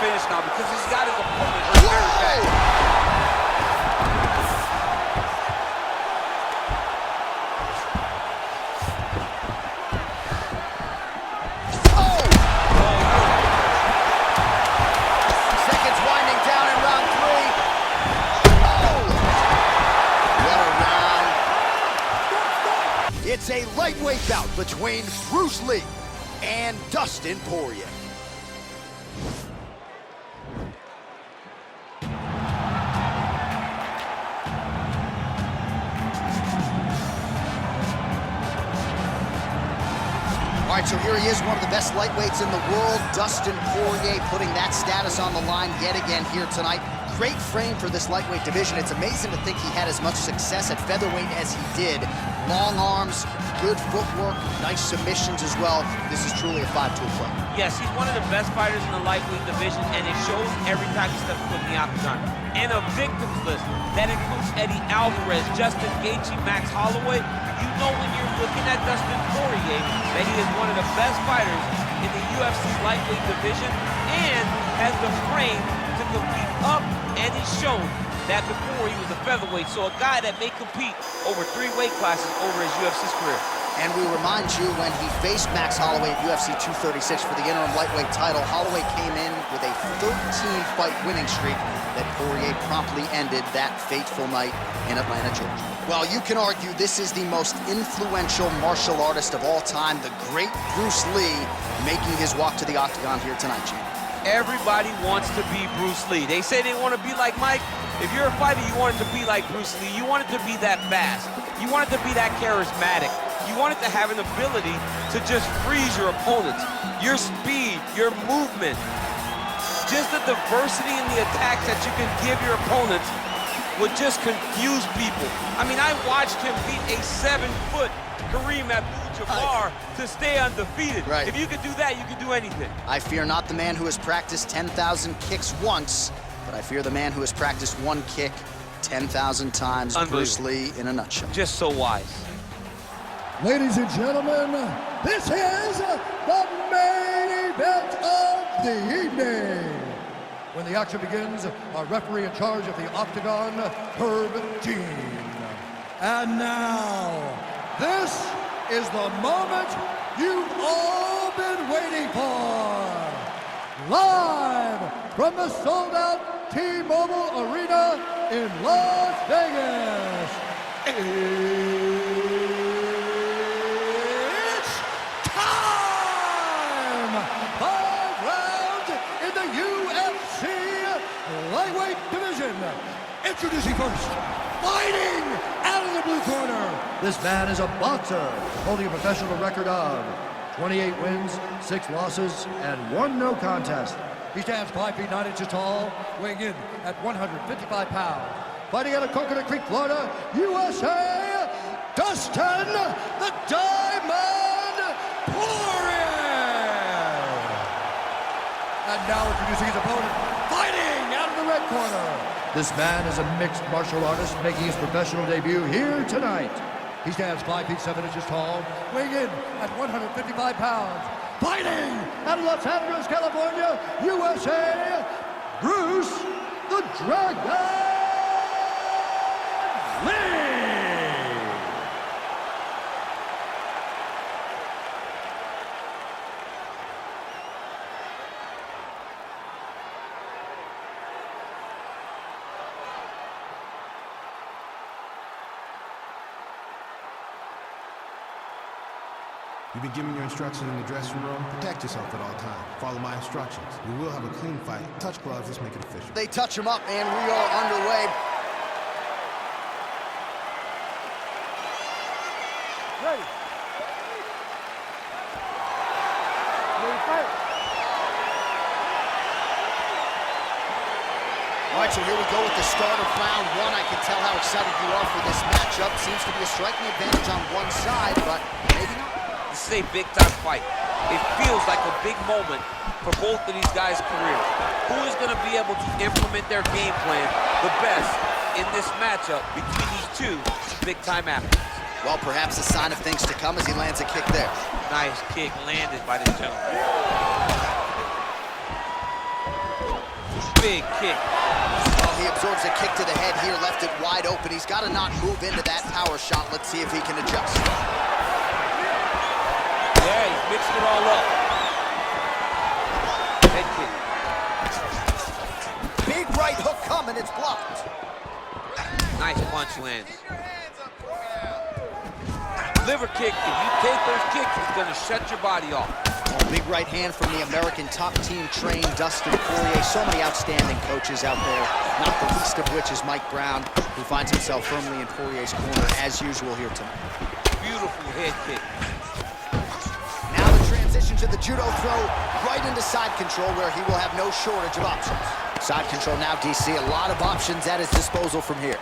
finish now because he's got his opponent hurt very bad. It's a lightweight bout between Bruce Lee and Dustin Poirier. All right, so here he is, one of the best lightweights in the world, Dustin Poirier, putting that status on the line yet again here tonight. Great frame for this lightweight division. It's amazing to think he had as much success at featherweight as he did. Long arms, good footwork, nice submissions as well. This is truly a five-tool play. Yes, he's one of the best fighters in the lightweight division, and it shows every time he steps foot in the octagon. And a victims list that includes Eddie Alvarez, Justin Gaethje, Max Holloway. You know when you're looking at Dustin Poirier that he is one of the best fighters in the UFC lightweight division and has the frame to compete up, and he's shown that before he was a featherweight. So a guy that may compete over 3 weight classes over his UFC's career. And we remind you, when he faced Max Holloway at UFC 236 for the interim lightweight title, Holloway came in with a 13-fight winning streak that Poirier promptly ended that fateful night in Atlanta, Georgia. Well, you can argue this is the most influential martial artist of all time, the great Bruce Lee, making his walk to the octagon here tonight, Gene. Everybody wants to be Bruce Lee. They say they want to be like Mike. If you're a fighter, you want it to be like Bruce Lee. You want it to be that fast. You want it to be that charismatic. You want it to have an ability to just freeze your opponents. Your speed, your movement, just the diversity in the attacks that you can give your opponents would just confuse people. I mean, I watched him beat a 7-foot Kareem Abdul-Jabbar to stay undefeated. Right. If you could do that, you could do anything. I fear not the man who has practiced 10,000 kicks once, but I fear the man who has practiced one kick 10,000 times. Bruce Lee in a nutshell. Just so wise. Ladies and gentlemen, this is the main event of the evening. When the action begins, our referee in charge of the octagon, Herb Dean. And now, this is the moment you've all been waiting for. Live from the sold-out T-Mobile Arena in Las Vegas. It's time! 5 rounds in the UFC lightweight division. Introducing first, fighting out of the blue corner. This man is a boxer, holding a professional record of 28 wins, 6 losses, and 1 no contest. He stands 5 feet 9 inches tall, weighing in at 155 pounds. Fighting out of Coconut Creek, Florida, USA, Dustin the Diamond Poirier. And now introducing his opponent, fighting out of the red corner. This man is a mixed martial artist making his professional debut here tonight. He stands 5 feet 7 inches tall, weighing in at 155 pounds. Fighting out of Los Angeles, California, USA, Bruce the Dragon Lee. You've been given your instructions in the dressing room. Protect yourself at all times. Follow my instructions. We will have a clean fight. Touch gloves, let's make it official. They touch him up, and we are underway. Ready. Ready to fight. All right, so here we go with the start of round 1. I can tell how excited you are for this matchup. Seems to be a striking advantage on one side, but maybe not. This is a big-time fight. It feels like a big moment for both of these guys' careers. Who is going to be able to implement their game plan the best in this matchup between these two big-time athletes? Well, perhaps a sign of things to come as he lands a kick there. Nice kick landed by this gentleman. Big kick. Oh, he absorbs a kick to the head here, left it wide open. He's got to not move into that power shot. Let's see if he can adjust. Yeah, he's mixing it all up. Head kick. Big right hook coming, it's blocked. Nice punch lands. Liver kick, if you take those kicks, it's gonna shut your body off. Oh, big right hand from the American top team trained Dustin Poirier. So many outstanding coaches out there, not the least of which is Mike Brown, who finds himself firmly in Poirier's corner as usual here tonight. Beautiful head kick. Now the transition to the judo throw right into side control where he will have no shortage of options. Side control now, DC, a lot of options at his disposal from here.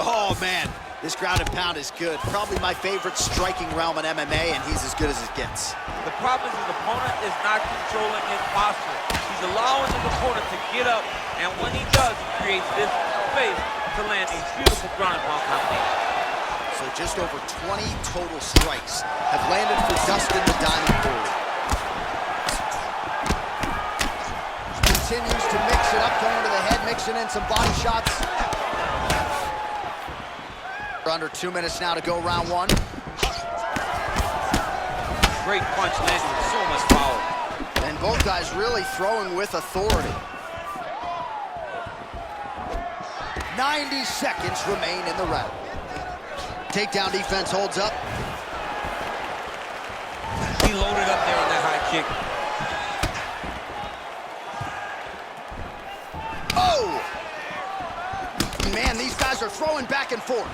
Oh, man, this ground and pound is good. Probably my favorite striking realm in MMA, and he's as good as it gets. The problem is his opponent is not controlling his posture. He's allowing his opponent to get up, and when he does, he creates this space to land a beautiful ground and pound combination. So just over 20 total strikes have landed for Dustin the Diamond Poirier. Continues to mix it up, going to the head, mixing in some body shots. Under 2 minutes now to go round one. Great punch landing with so much power. And both guys really throwing with authority. 90 seconds remain in the round. Takedown defense holds up. He loaded up there on that high kick. Oh! Man, these guys are throwing back and forth.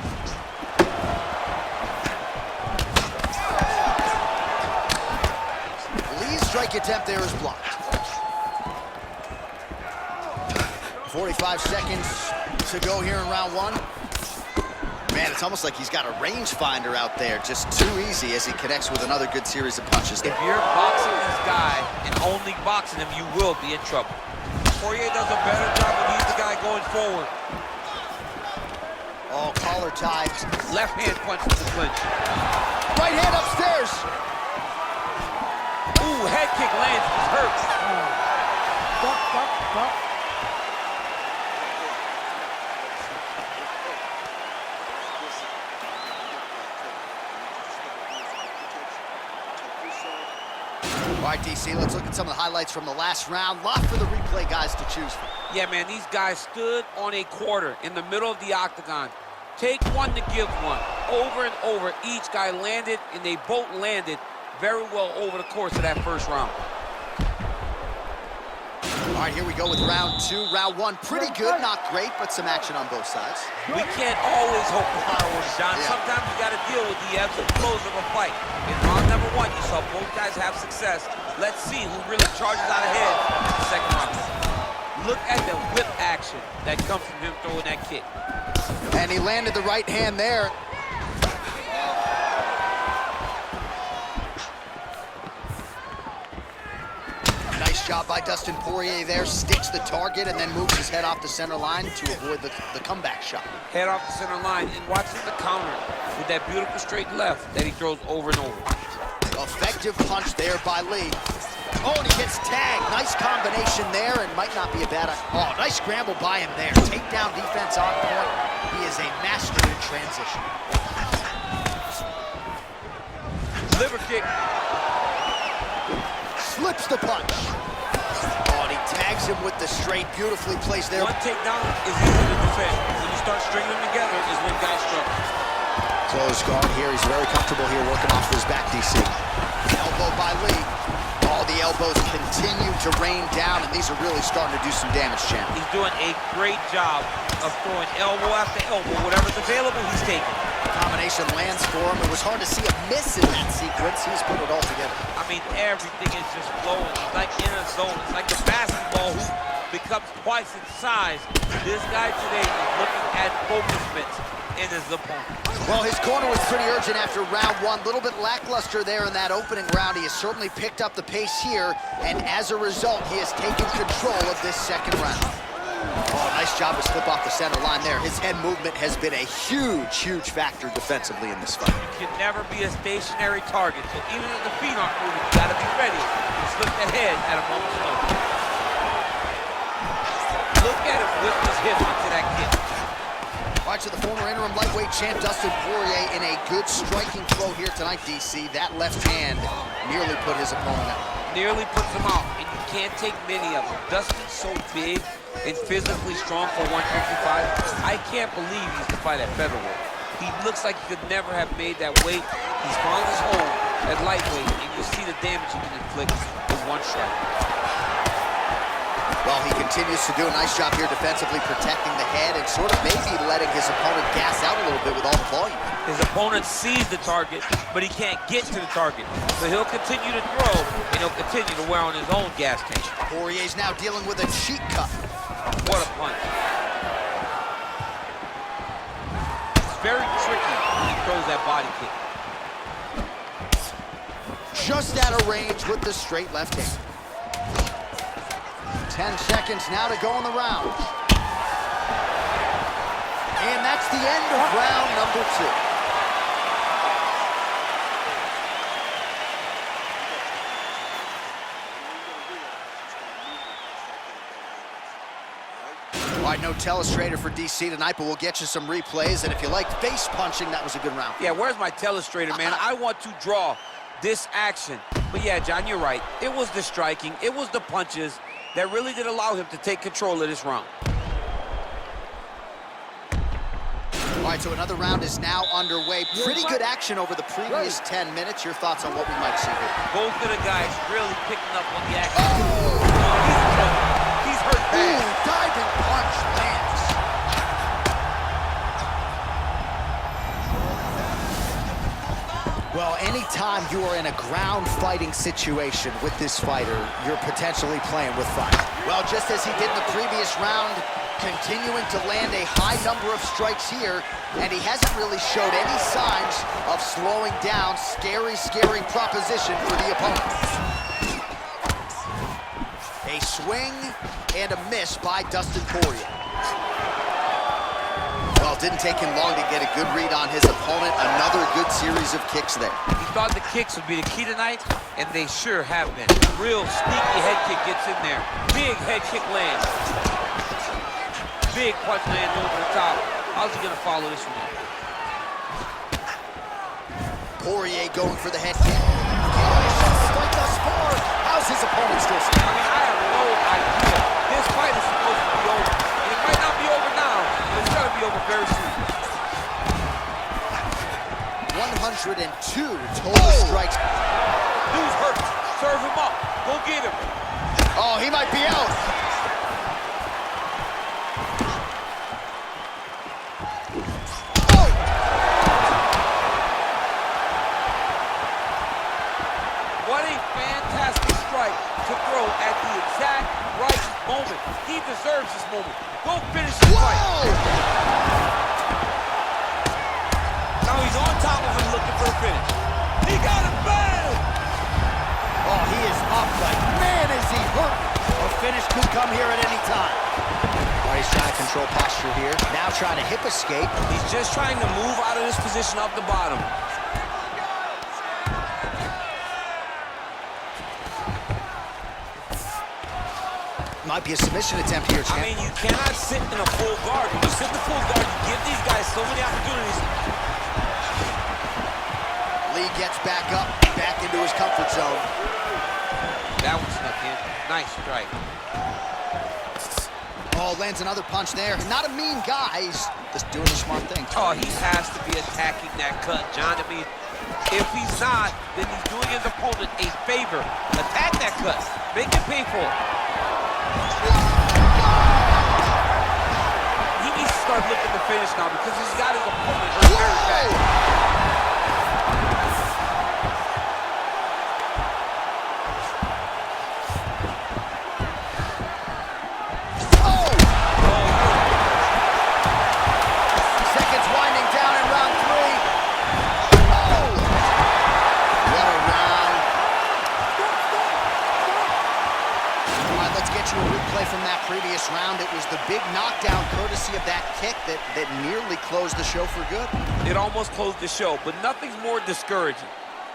Lee's strike attempt there is blocked. 45 seconds to go here in round one. Man, it's almost like he's got a rangefinder out there, just too easy as he connects with another good series of punches. If you're boxing this guy and only boxing him, you will be in trouble. Poirier does a better job when he's the guy going forward. Oh, collar tied. Left hand punch to the clinch. Right hand upstairs. Ooh, head kick lands, he's hurt. All right, DC, let's look at some of the highlights from the last round. Lot for the replay guys to choose from. Yeah, man, these guys stood on a quarter in the middle of the octagon. Take one to give one. Over and over, each guy landed, and they both landed very well over the course of that first round. All right, here we go with round two. Round one, pretty good, not great, but some action on both sides. We can't always hope for fireworks, John. Yeah. Sometimes you got to deal with the ebbs and flows of a fight. In round number one, you saw both guys have success. Let's see who really charges out ahead in the second round. Look at the whip action that comes from him throwing that kick. And he landed the right hand there. Nice job by Dustin Poirier there. Sticks the target and then moves his head off the center line to avoid the comeback shot. Head off the center line and watching the counter with that beautiful straight left that he throws over and over. Effective punch there by Lee. Oh, and he gets tagged. Nice combination there, and might not be a bad... Oh, nice scramble by him there. Takedown defense on point. He is a master in transition. Liver kick. Slips the punch. Oh, and he tags him with the straight. Beautifully placed there. One takedown is easy to defend. When you start stringing them together is when guys struggle. Close guard here. He's very comfortable here working off his back, DC. Elbow by Lee. All the elbows continue to rain down, and these are really starting to do some damage, champ. He's doing a great job of throwing elbow after elbow. Whatever's available, he's taking. Combination lands for him. It was hard to see a miss in that sequence. He's put it all together. I mean, everything is just flowing. It's like in a zone. It's like the basketball who becomes twice its size. This guy today is looking at focus mitts in his opponent. Well, his corner was pretty urgent after round one. A little bit lackluster there in that opening round. He has certainly picked up the pace here, and as a result, he has taken control of this second round. Oh, Oh, nice job to slip off the center line there. His head movement has been a huge, huge factor defensively in this fight. You can never be a stationary target, so even if the feet aren't moving, you gotta be ready to slip the head at a moment's notice. Look at him whip his hip into that kick. Watch the former interim lightweight champ Dustin Poirier in a good striking throw here tonight, DC. That left hand nearly put his opponent out. Nearly puts him out, and you can't take many of them. Dustin's so big and physically strong for 155. I can't believe he's to fight at featherweight. He looks like he could never have made that weight. He's found his home at lightweight, and you see the damage he can inflict with one strike. Well, he continues to do a nice job here defensively, protecting the head and sort of maybe letting his opponent gas out a little bit with all the volume. His opponent sees the target, but he can't get to the target. So he'll continue to throw, and he'll continue to wear on his own gas tank. Poirier's now dealing with a cheek cut. What a punch. It's very tricky when he throws that body kick. Just out of range with the straight left hand. 10 seconds now to go in the round. And that's the end of round number 2. All right, no telestrator for DC tonight, but we'll get you some replays. And if you like face punching, that was a good round. Yeah, where's my telestrator, man? I want to draw this action. But yeah, John, you're right. It was the striking, it was the punches that really did allow him to take control of this round. All right, so another round is now underway. Pretty good action over the previous 10 minutes. Your thoughts on what we might see here? Both of the guys really picking up on the action. Oh, he's hurt bad. Ooh, diving punch lands. Well, anytime you are in a ground fighting situation with this fighter, you're potentially playing with fire. Well, just as he did in the previous round, continuing to land a high number of strikes here, and he hasn't really showed any signs of slowing down. Scary, scary proposition for the opponent. A swing and a miss by Dustin Poirier. Well, it didn't take him long to get a good read on his opponent. Another good series of kicks there. He thought the kicks would be the key tonight, and they sure have been. Real sneaky head kick gets in there. Big head kick lands. Big punch lands over the top. How's he gonna follow this one up? Poirier going for the head kick. Strike thus far. How's his opponent still standing? I mean, I have no idea. This fight is supposed to be over. And it might not be over now, but it's gonna be over very soon. 102 total strikes. Dude's hurt. Serve him up. Go get him. Oh, he might be out. Oh! What a fantastic strike to throw at the exact right moment. He deserves this moment. Go finish the fight. Now he's on top of him looking for a finish. He got him, bam! Oh, he is up, but man, is he hurt. A finish could come here at any time. Oh, he's trying to control posture here. Now trying to hip escape. He's just trying to move out of this position off the bottom. Might be a submission attempt here, champ. I mean, you cannot sit in a full guard. When you sit in the full guard, you give these guys so many opportunities. Lee gets back up, back into his comfort zone. That one snuck in. Nice strike. Oh, lands another punch there. Not a mean guy. He's just doing a smart thing. Oh, he has to be attacking that cut, John. I mean, if he's not, then he's doing his opponent a favor. Attack that cut. Make him pay for it. He needs to start looking to finish now because he's got his opponent hurt very bad. From that previous round. round. It was the big knockdown courtesy of that kick that nearly closed the show for good. It almost closed the show, but nothing's more discouraging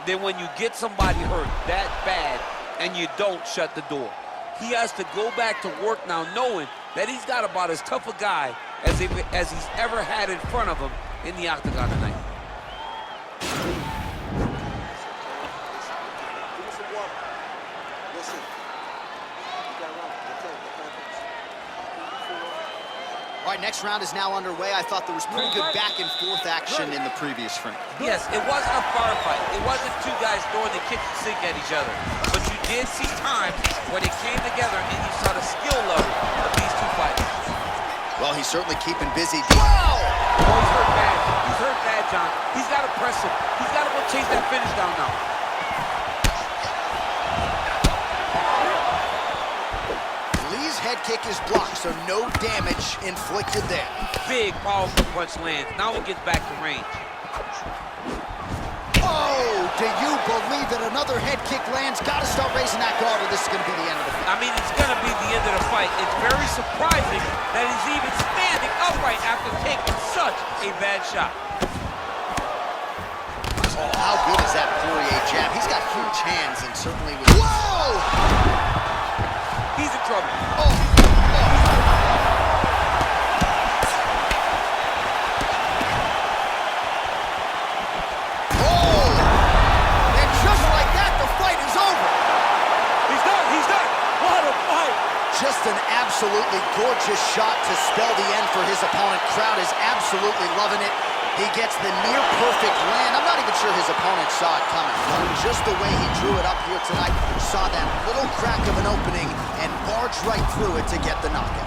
than when you get somebody hurt that bad and you don't shut the door. He has to go back to work now knowing that he's got about as tough a guy as he's ever had in front of him in the octagon tonight. All right, next round is now underway. I thought there was pretty good back-and-forth action in the previous frame. Yes, it wasn't a firefight. It wasn't two guys throwing the kitchen sink at each other. But you did see times when they came together and you saw the skill level of these two fighters. Well, he's certainly keeping busy. Whoa! Oh, he's hurt bad. He's hurt bad, John. He's got to press him. He's got to go chase that finish down now. Head kick is blocked, so no damage inflicted there. Big, powerful punch lands. Now he gets back to range. Oh, do you believe that another head kick lands? Got to start raising that guard or this is going to be the end of the fight. I mean, it's going to be the end of the fight. It's very surprising that he's even standing upright after taking such a bad shot. Oh, how good is that Poirier jab? He's got huge hands and certainly was... Whoa! He's in trouble. Oh. Oh. And just like that, the fight is over. He's done. He's done. What a fight. Just an absolutely gorgeous shot to spell the end for his opponent. Crowd is absolutely loving it. He gets the near-perfect land. I'm not even sure his opponent saw it coming. Just the way he drew it up here tonight, saw that little crack of an opening and barged right through it to get the knockout.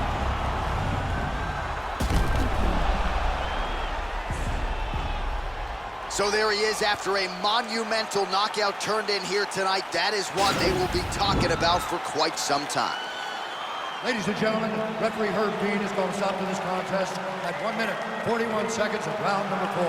So there he is after a monumental knockout turned in here tonight. That is one they will be talking about for quite some time. Ladies and gentlemen, referee Herb Dean is going to stop to this contest at 1 minute, 41 seconds of round number 4.